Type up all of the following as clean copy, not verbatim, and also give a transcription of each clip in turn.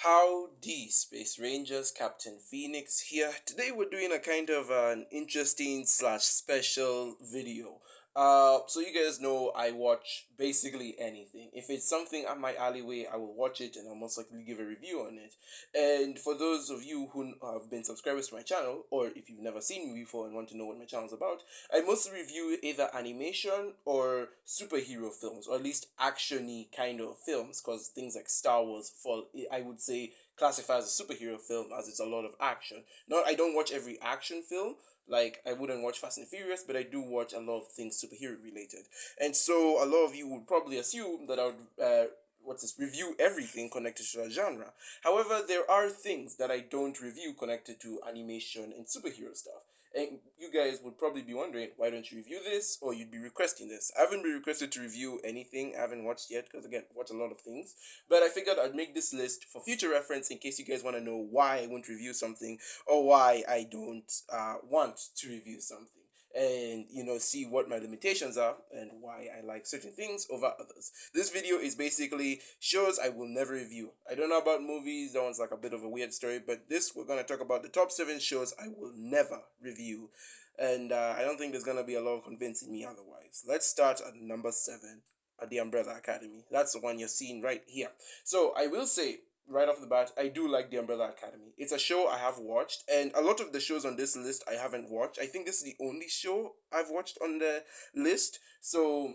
Howdy, Space Rangers, Captain Phoenix here. Today we're doing a kind of an interesting slash special video. So you guys know I watch basically anything. If it's something up my alleyway, I will watch it and I'll most likely give a review on it. And for those of you who have been subscribers to my channel, or if you've never seen me before and want to know what my channel is about, I mostly review either animation or superhero films, or at least actiony kind of films, because things like Star Wars fall, I would say, classify as a superhero film as it's a lot of action. Not, I don't watch every action film. Like, I wouldn't watch Fast and Furious, but I do watch a lot of things superhero related. And so a lot of you would probably assume that I would review everything connected to a genre. However, there are things that I don't review connected to animation and superhero stuff. And you guys would probably be wondering, why don't you review this? Or you'd be requesting this. I haven't been requested to review anything I haven't watched yet, because again, I watch a lot of things. But I figured I'd make this list for future reference in case you guys want to know why I won't review something, or why I don't want to review something. And see what my limitations are and why I like certain things over others. This video is basically shows I will never review. I don't know about movies, that one's like a bit of a weird story, but this, we're going to talk about the top 7 shows I will never review. And I don't think there's going to be a lot of convincing me otherwise. Let's start at number 7, at the Umbrella Academy. That's the one you're seeing right here. So I will say right off the bat, I do like The Umbrella Academy. It's a show I have watched, and a lot of the shows on this list I haven't watched. I think this is the only show I've watched on the list. So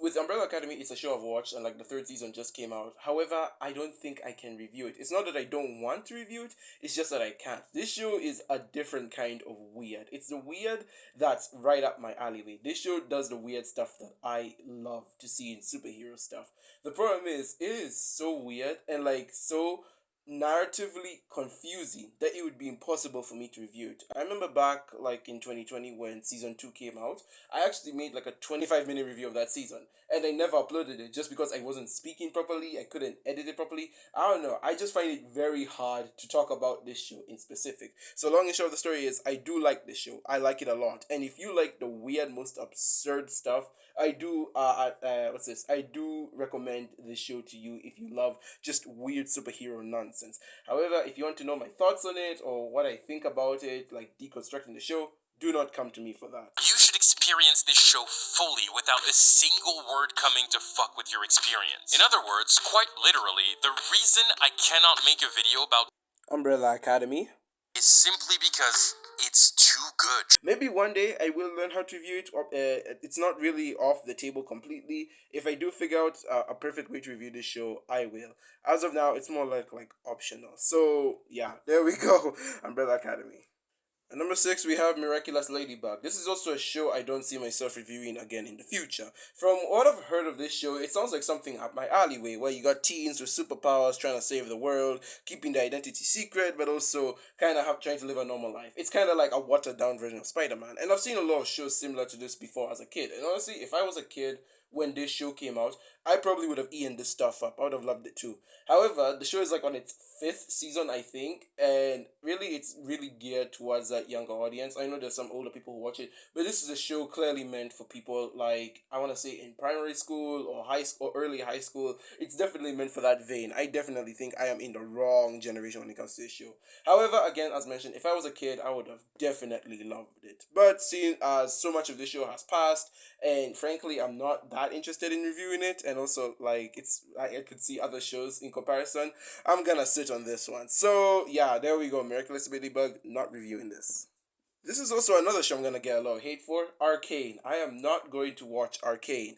with Umbrella Academy, it's a show I've watched, and like the third season just came out. However, I don't think I can review it. It's not that I don't want to review it, it's just that I can't. This show is a different kind of weird. It's the weird that's right up my alleyway. This show does the weird stuff that I love to see in superhero stuff. The problem is, it is so weird and like so narratively confusing that it would be impossible for me to review it. I remember back like in 2020 when season 2 came out, I actually made like a 25-minute review of that season, and I never uploaded it just because I wasn't speaking properly, I couldn't edit it properly. I don't know, I just find it very hard to talk about this show in specific. So long and short of the story is, I do like this show. I like it a lot. And if you like the weird, most absurd stuff, I do I do recommend this show to you if you love just weird superhero nonsense. However, if you want to know my thoughts on it or what I think about it, like deconstructing the show, do not come to me for that. You should experience this show fully without a single word coming to fuck with your experience. In other words, quite literally, the reason I cannot make a video about Umbrella Academy is simply because it's too good. Maybe one day I will learn how to review it. It's not really off the table completely. If I do figure out a perfect way to review this show, I will. As of now, it's more like optional. So yeah, there we go. Umbrella Academy. At number 6, we have Miraculous Ladybug. This is also a show I don't see myself reviewing again in the future. From what I've heard of this show, it sounds like something up my alleyway, where you got teens with superpowers trying to save the world, keeping their identity secret, but also kind of trying to live a normal life. It's kind of like a watered-down version of Spider-Man. And I've seen a lot of shows similar to this before as a kid. And honestly, if I was a kid when this show came out, I probably would have eaten this stuff up. I would have loved it too. However, the show is like on its 5th season, I think, and really it's really geared towards that younger audience. I know there's some older people who watch it, but this is a show clearly meant for people like, I want to say, in primary school or high school or early high school. It's definitely meant for that vein. I definitely think I am in the wrong generation when it comes to this show. However, again, as mentioned, if I was a kid, I would have definitely loved it. But seeing as so much of this show has passed, and frankly, I'm not that interested in reviewing it, and also like I could see other shows in comparison, I'm gonna sit on this one. So yeah, there we go. Miraculous Ladybug, not reviewing this. This is also another show I'm gonna get a lot of hate for. Arcane. I am not going to watch Arcane.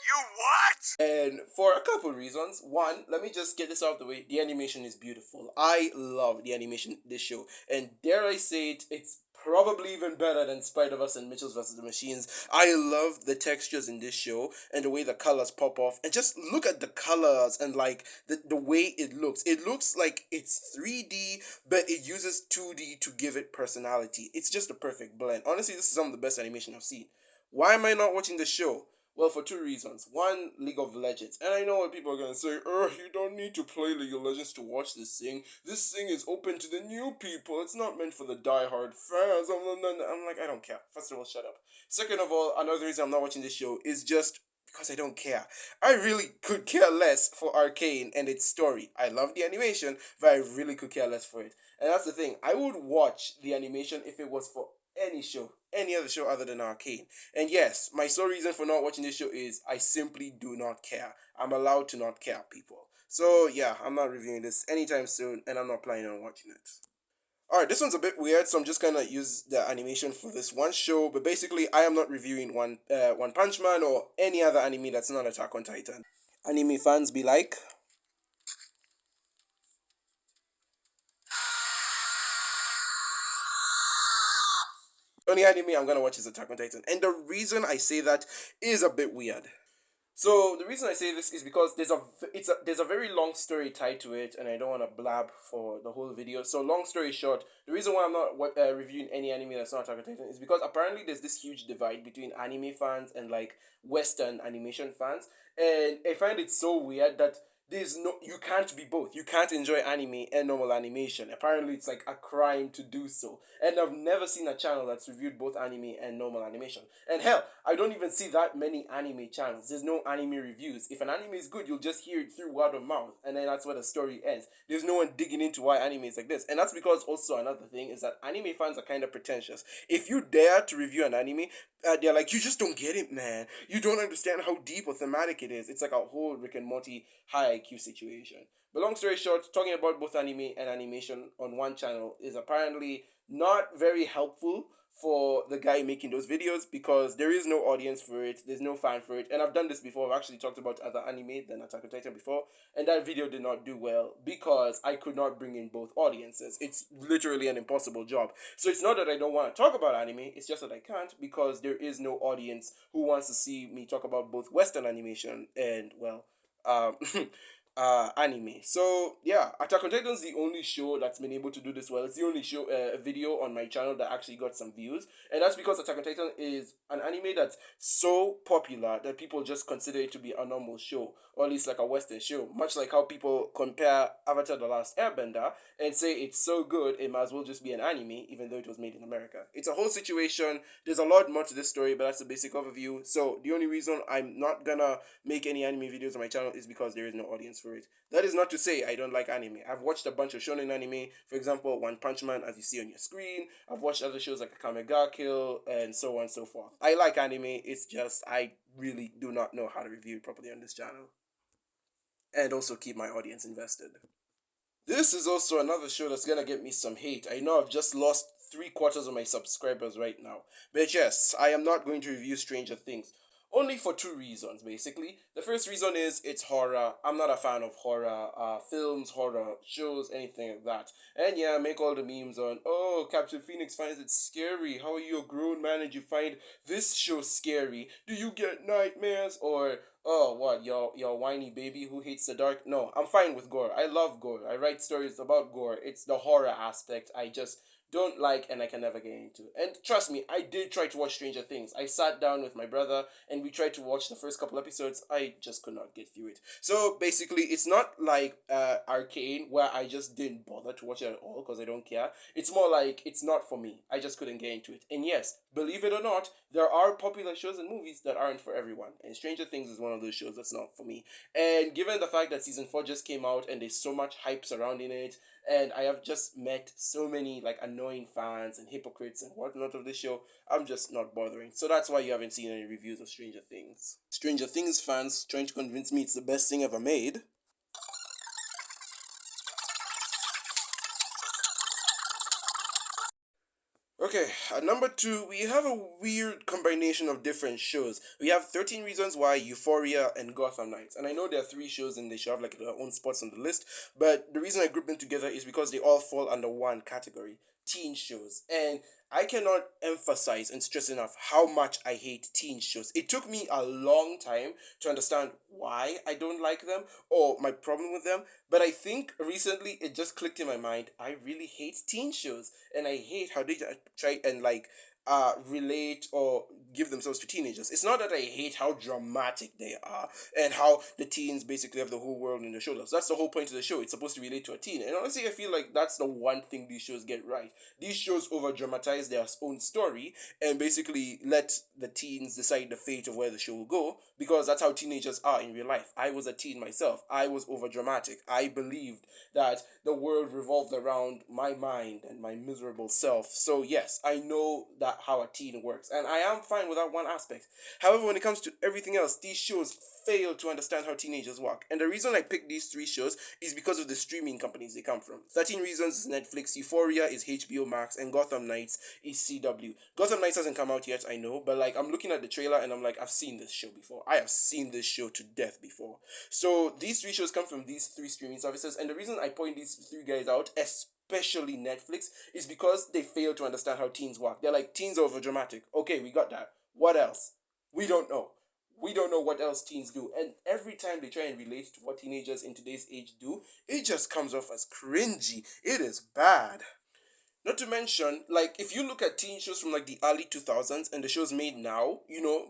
You what? And for a couple reasons. One, let me just get this out of the way. The animation is beautiful. I love the animation this show. And dare I say it, it's probably even better than Spider-Verse and Mitchell's vs. the Machines. I love the textures in this show and the way the colors pop off. And just look at the colors and like the way it looks. It looks like it's 3D, but it uses 2D to give it personality. It's just a perfect blend. Honestly, this is some of the best animation I've seen. Why am I not watching the show? Well, for 2 reasons. One, League of Legends. And I know what people are going to say, you don't need to play League of Legends to watch this thing. This thing is open to the new people. It's not meant for the die-hard fans. I'm like, I don't care. First of all, shut up. Second of all, another reason I'm not watching this show is just because I don't care. I really could care less for Arcane and its story. I love the animation, but I really could care less for it. And that's the thing. I would watch the animation if it was for any show, any other show other than Arcane. And yes, my sole reason for not watching this show is I simply do not care. I'm allowed to not care, people. So yeah, I'm not reviewing this anytime soon, and I'm not planning on watching it. Alright, this one's a bit weird, so I'm just gonna use the animation for this one show. But basically, I am not reviewing One Punch Man or any other anime that's not Attack on Titan. Anime fans be like, only anime I'm gonna watch is Attack on Titan, and the reason I say that is a bit weird. So the reason I say this is because there's a very long story tied to it, and I don't want to blab for the whole video. So long story short, the reason why I'm not reviewing any anime that's not Attack on Titan is because apparently there's this huge divide between anime fans and like Western animation fans, and I find it so weird that you can't be both. You can't enjoy anime and normal animation. Apparently it's like a crime to do so. And I've never seen a channel that's reviewed both anime and normal animation. And hell, I don't even see that many anime channels. There's no anime reviews. If an anime is good, you'll just hear it through word of mouth, and then that's where the story ends. There's no one digging into why anime is like this. And that's because also another thing is that anime fans are kind of pretentious. If you dare to review an anime, they're like, you just don't get it, man. You don't understand how deep or thematic it is. It's like a whole Rick and Morty high IQ situation. But long story short, talking about both anime and animation on one channel is apparently not very helpful for the guy making those videos because there is no audience for it, there's no fan for it. And I've done this before. I've actually talked about other anime than Attack on Titan before, and that video did not do well because I could not bring in both audiences. It's literally an impossible job. So it's not that I don't want to talk about anime, it's just that I can't because there is no audience who wants to see me talk about both Western animation and, well, um, anime. So yeah, Attack on Titan is the only show that's been able to do this well. It's the only show video on my channel that actually got some views, and that's because Attack on Titan is an anime that's so popular that people just consider it to be a normal show, or at least like a Western show. Much like how people compare Avatar: The Last Airbender and say it's so good it might as well just be an anime, even though it was made in America. It's a whole situation. There's a lot more to this story, but that's the basic overview. So the only reason I'm not gonna make any anime videos on my channel is because there is no audience for it. That is not to say I don't like anime. I've watched a bunch of shonen anime, for example, One Punch Man, as you see on your screen. I've watched other shows like Akame ga Kill and so on and so forth. I like anime, it's just I really do not know how to review it properly on this channel. And also keep my audience invested. This is also another show that's gonna get me some hate. I know I've just lost 3/4 of my subscribers right now. But yes, I am not going to review Stranger Things. Only for two reasons, basically. The first reason is it's horror. I'm not a fan of horror films, horror shows, anything like that. And yeah, make all the memes on, oh, Captain Phoenix finds it scary. How are you a grown man and you find this show scary? Do you get nightmares? Or, oh, what, your whiny baby who hates the dark? No, I'm fine with gore. I love gore. I write stories about gore. It's the horror aspect I just don't like and I can never get into. And trust me, I did try to watch Stranger Things. I sat down with my brother and we tried to watch the first couple episodes. I just could not get through it. So basically, it's not like Arcane where I just didn't bother to watch it at all because I don't care. It's more like it's not for me. I just couldn't get into it. And yes, believe it or not, there are popular shows and movies that aren't for everyone. And Stranger Things is one of those shows that's not for me. And given the fact that season 4 just came out and there's so much hype surrounding it, and I have just met so many like annoying fans and hypocrites and whatnot of this show, I'm just not bothering. So that's why you haven't seen any reviews of Stranger Things. Stranger Things fans trying to convince me it's the best thing ever made. Okay, at number 2, we have a weird combination of different shows. We have 13 Reasons Why, Euphoria, and Gotham Knights. And I know there are 3 shows and they should have like their own spots on the list, but the reason I group them together is because they all fall under one category: teen shows. And I cannot emphasize and stress enough how much I hate teen shows. It took me a long time to understand why I don't like them or my problem with them, but I think recently it just clicked in my mind. I really hate teen shows, and I hate how they try and like relate or give themselves to teenagers. It's not that I hate how dramatic they are and how the teens basically have the whole world in their shoulders. That's the whole point of the show. It's supposed to relate to a teen. And honestly, I feel like that's the one thing these shows get right. These shows over dramatize their own story and basically let the teens decide the fate of where the show will go, because that's how teenagers are in real life. I was a teen myself. I was over dramatic. I believed that the world revolved around my mind and my miserable self. So yes, I know that how a teen works, and I am fine with that one aspect. However, when it comes to everything else, these shows fail to understand how teenagers work. And the reason I picked these three shows is because of the streaming companies they come from. 13 Reasons is Netflix, Euphoria is HBO Max, and Gotham Knights is CW. Gotham Knights hasn't come out yet, I know, but like I'm looking at the trailer and I'm like, I've seen this show before. I have seen this show to death before. So these three shows come from these three streaming services, and the reason I point these three guys out, especially Netflix, is because they fail to understand how teens work. They're like, teens are over dramatic. Okay, we got that. What else? We don't know. We don't know what else teens do. And every time they try and relate to what teenagers in today's age do, it just comes off as cringy. It is bad. Not to mention, like, if you look at teen shows from like the early 2000s and the shows made now,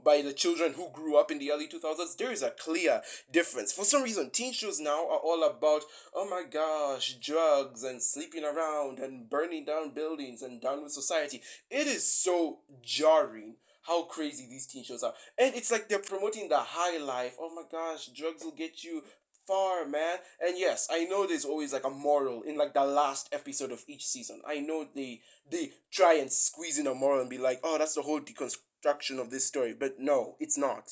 by the children who grew up in the early 2000s, there is a clear difference. For some reason, teen shows now are all about, oh my gosh, drugs and sleeping around and burning down buildings and down with society. It is so jarring how crazy these teen shows are. And it's like they're promoting the high life. Oh my gosh, drugs will get you far, man. And yes, I know there's always like a moral in like the last episode of each season. I know they try and squeeze in a moral and be like, oh, that's the whole deconstruction of this story. But no, it's not.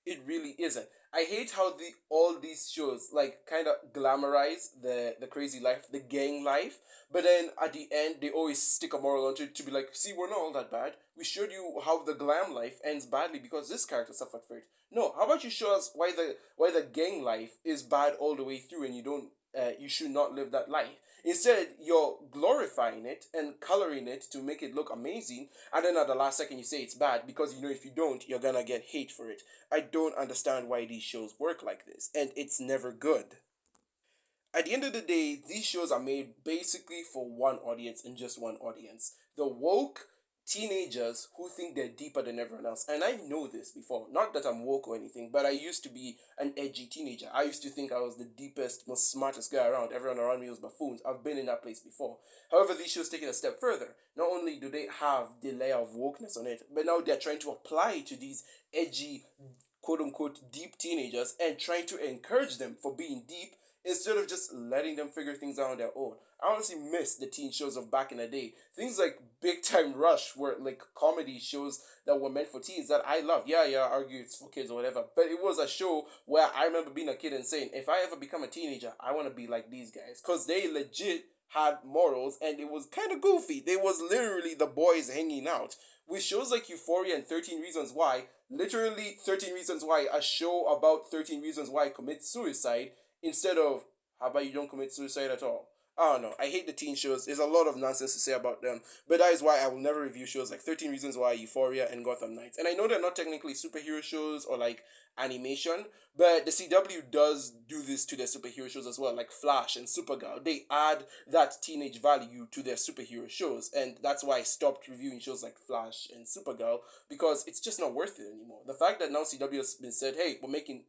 It really isn't. I hate how all these shows like kind of glamorize the crazy life, the gang life, but then at the end they always stick a moral onto it to be like, see, we're not all that bad. We showed you how the glam life ends badly because this character suffered for it. No, how about you show us why the gang life is bad all the way through, and you should not live that life. Instead, you're glorifying it and coloring it to make it look amazing, and then at the last second you say it's bad because if you don't, you're gonna get hate for it. I don't understand why these shows work like this, and it's never good. At the end of the day, these shows are made basically for one audience and just one audience. The woke teenagers who think they're deeper than everyone else. And I know this before. Not that I'm woke or anything, but I used to be an edgy teenager. I used to think I was the deepest, most smartest guy around. Everyone around me was buffoons. I've been in that place before. However, these shows take it a step further. Not only do they have the layer of wokeness on it, but now they're trying to apply it to these edgy, quote unquote, deep teenagers and trying to encourage them for being deep instead of just letting them figure things out on their own. I honestly miss the teen shows of back in the day. Things like Big Time Rush were like comedy shows that were meant for teens that I loved. Yeah, I argue it's for kids or whatever. But it was a show where I remember being a kid and saying, if I ever become a teenager, I want to be like these guys. Because they legit had morals and it was kind of goofy. They was literally the boys hanging out. With shows like Euphoria and 13 Reasons Why, literally 13 Reasons Why, a show about 13 Reasons Why commit suicide, instead of how about you don't commit suicide at all. I don't know. I hate the teen shows. There's a lot of nonsense to say about them. But that is why I will never review shows like 13 Reasons Why, Euphoria, and Gotham Knights. And I know they're not technically superhero shows or like animation, but the CW does do this to their superhero shows as well, like Flash and Supergirl. They add that teenage value to their superhero shows. And that's why I stopped reviewing shows like Flash and Supergirl, because it's just not worth it anymore. The fact that now CW has been said, hey, we're making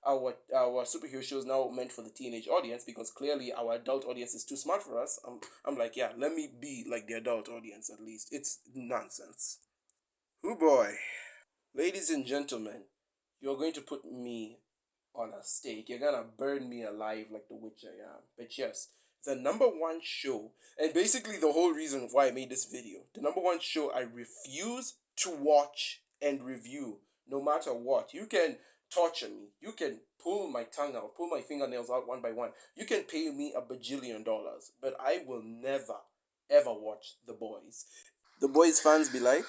our superhero show is now meant for the teenage audience because clearly our adult audience is too smart for us. I'm like, yeah, let me be like the adult audience at least. It's nonsense. Oh boy. Ladies and gentlemen, you're going to put me on a stake. You're gonna burn me alive like the witch I am. But yes, the number one show, and basically the whole reason why I made this video, the number one show I refuse to watch and review, no matter what. You can torture me. You can pull my tongue out, pull my fingernails out one by one. You can pay me $1 bajillion, but I will never, ever watch The Boys. The Boys fans be like,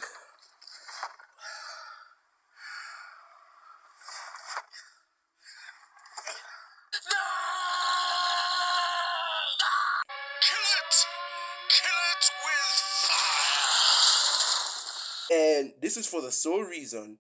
and this is for the sole reason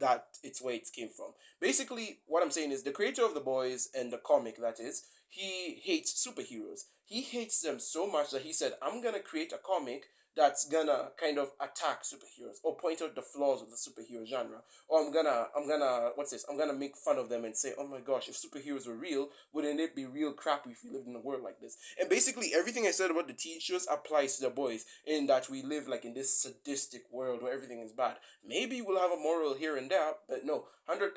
that it's where it came from. Basically, what I'm saying is the creator of The Boys and the comic, that is, he hates superheroes. He hates them so much that he said, I'm going to create a comic that's gonna kind of attack superheroes or point out the flaws of the superhero genre. Or I'm gonna what's this? I'm gonna make fun of them and say, oh my gosh, if superheroes were real, wouldn't it be real crappy if we lived in a world like this? And basically everything I said about the TV shows applies to the boys, in that we live like in this sadistic world where everything is bad. Maybe we'll have a moral here and there, but no, 100%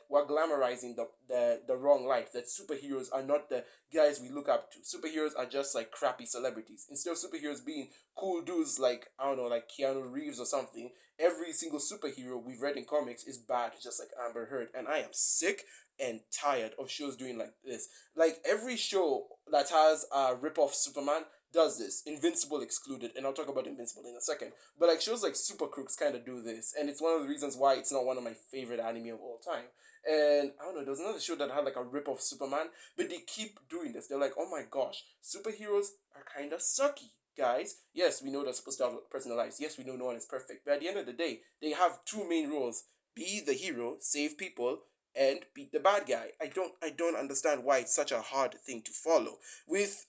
we're glamorizing the wrong light. That superheroes are not the guys we look up to. Superheroes are just like crappy celebrities. Instead of superheroes being cool dudes like, I don't know, like Keanu Reeves or something, every single superhero we've read in comics is bad, just like Amber Heard. And I am sick and tired of shows doing like this. Like every show that has a rip-off Superman does this, Invincible excluded, and I'll talk about Invincible in a second. But like shows like Super Crooks kind of do this, and it's one of the reasons why it's not one of my favorite anime of all time. And I don't know, there's another show that had like a rip off Superman, but they keep doing this. They're like, oh my gosh, superheroes are kind of sucky, guys. Yes, we know they're supposed to have personal lives. Yes, we know no one is perfect. But at the end of the day, they have two main roles: be the hero, save people, and beat the bad guy. I don't understand why it's such a hard thing to follow. With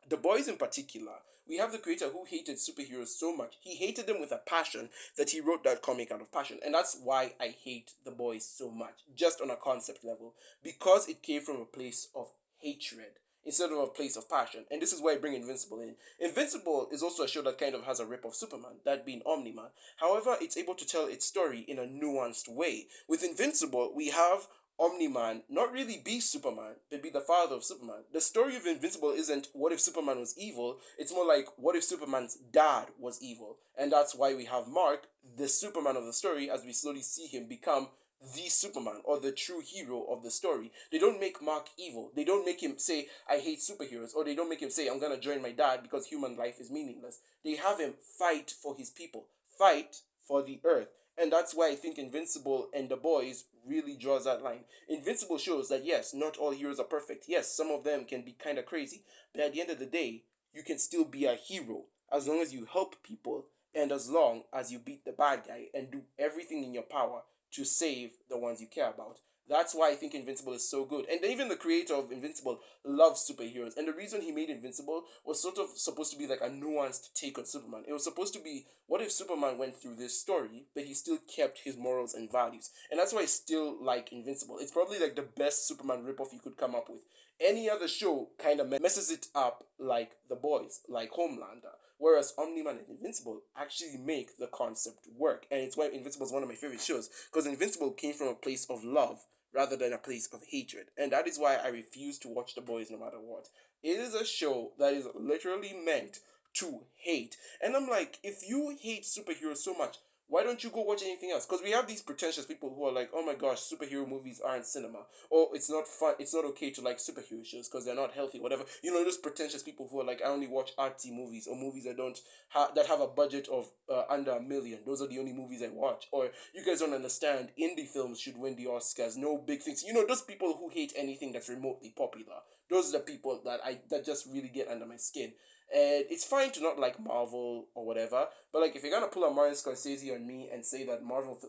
the boys in particular, we have the creator who hated superheroes so much. He hated them with a passion that he wrote that comic out of passion. And that's why I hate the boys so much, just on a concept level, because it came from a place of hatred instead of a place of passion. And this is why I bring Invincible in. Invincible is also a show that kind of has a rip of Superman, that being Omni-Man. However, it's able to tell its story in a nuanced way. With Invincible, we have Omni-Man not really be Superman, but be the father of Superman. The story of Invincible isn't what if Superman was evil, it's more like what if Superman's dad was evil. And that's why we have Mark, the Superman of the story, as we slowly see him become the Superman or the true hero of the story. They don't make Mark evil. They don't make him say, I hate superheroes, or they don't make him say, I'm gonna join my dad because human life is meaningless. They have him fight for his people, fight for the earth. And that's why I think Invincible and The Boys really draws that line. Invincible shows that yes, not all heroes are perfect. Yes, some of them can be kind of crazy. But at the end of the day, you can still be a hero as long as you help people and as long as you beat the bad guy and do everything in your power to save the ones you care about. That's why I think Invincible is so good. And even the creator of Invincible loves superheroes. And the reason he made Invincible was sort of supposed to be like a nuanced take on Superman. It was supposed to be, what if Superman went through this story, but he still kept his morals and values? And that's why I still like Invincible. It's probably like the best Superman ripoff you could come up with. Any other show kind of messes it up, like The Boys, like Homelander. Whereas Omni-Man and Invincible actually make the concept work. And it's why Invincible is one of my favorite shows. Because Invincible came from a place of love rather than a place of hatred. And that is why I refuse to watch The Boys no matter what. It is a show that is literally meant to hate. And I'm like, if you hate superheroes so much, why don't you go watch anything else? Because we have these pretentious people who are like, oh my gosh, superhero movies aren't cinema. Or it's not fun, it's not okay to like superhero shows because they're not healthy, whatever. You know, those pretentious people who are like, I only watch artsy movies or movies that have a budget of under $1 million. Those are the only movies I watch. Or you guys don't understand, indie films should win the Oscars, no big things. You know, those people who hate anything that's remotely popular. Those are the people that just really get under my skin. And it's fine to not like Marvel or whatever, but like if you're gonna pull a Martin Scorsese on me and say that Marvel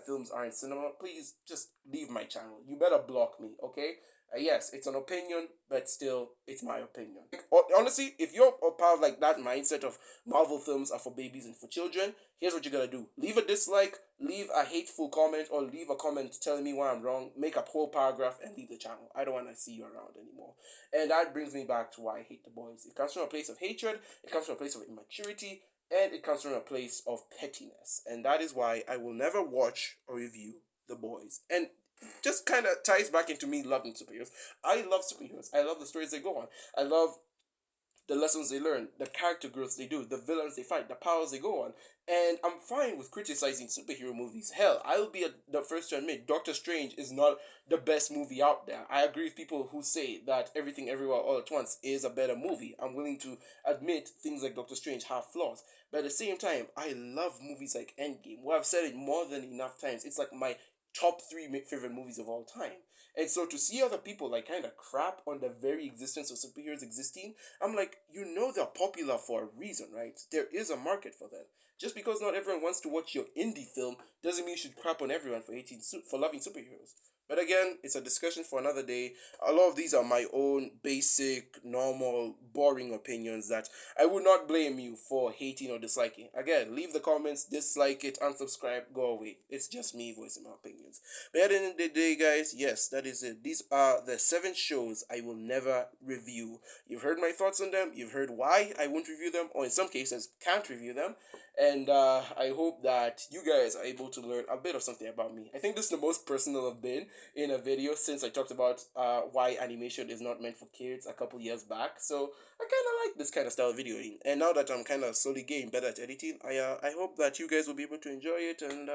films aren't cinema, please just leave my channel. You better block me, okay? Yes, it's an opinion, but still, it's my opinion. Honestly, if you're a part of like that mindset of Marvel films are for babies and for children, here's what you gotta do: leave a dislike, leave a hateful comment, or leave a comment telling me why I'm wrong. Make a whole paragraph and leave the channel. I don't want to see you around anymore. And that brings me back to why I hate The Boys. It comes from a place of hatred. It comes from a place of immaturity. And it comes from a place of pettiness. And that is why I will never watch or review The Boys. And just kind of ties back into me loving superheroes. I love superheroes. I love the stories they go on. I love the lessons they learn, the character growths they do, the villains they fight, the powers they go on. And I'm fine with criticizing superhero movies. Hell, I'll be the first to admit Doctor Strange is not the best movie out there. I agree with people who say that Everything Everywhere All at Once is a better movie. I'm willing to admit things like Doctor Strange have flaws. But at the same time, I love movies like Endgame, where I've said it more than enough times. It's like my top three favorite movies of all time. And so to see other people like kind of crap on the very existence of superheroes existing, I'm like, you know they're popular for a reason, right? There is a market for them. Just because not everyone wants to watch your indie film doesn't mean you should crap on everyone for loving superheroes. But again, it's a discussion for another day. A lot of these are my own basic, normal, boring opinions that I would not blame you for hating or disliking. Again, leave the comments, dislike it, unsubscribe, go away. It's just me voicing my opinions. But at the end of the day, guys, yes, that is it. These are the 7 shows I will never review. You've heard my thoughts on them, you've heard why I won't review them, or in some cases, can't review them. And I hope that you guys are able to learn a bit of something about me. I think this is the most personal I've been in a video since I talked about why animation is not meant for kids a couple years back. So I kind of like this kind of style of videoing. And now that I'm kind of slowly getting better at editing, I hope that you guys will be able to enjoy it and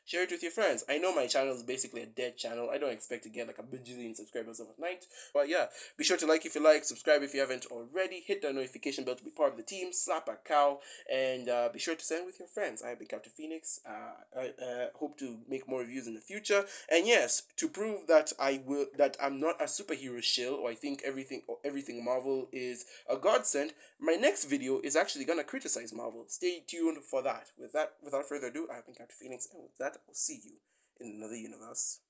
share it with your friends. I know my channel is basically a dead channel. I don't expect to get like a bajillion subscribers overnight. But yeah, be sure to like if you like, subscribe if you haven't already, hit the notification bell to be part of the team, slap a cow, and be sure to send with your friends. I've been Captain Phoenix. I hope to make more reviews in the future. And yes, to prove that I'm not a superhero shill, or I think everything Marvel is a godsend, my next video is actually gonna criticize Marvel. Stay tuned for that. Without further ado, I've been Captain Phoenix, and with that, I'll see you in another universe.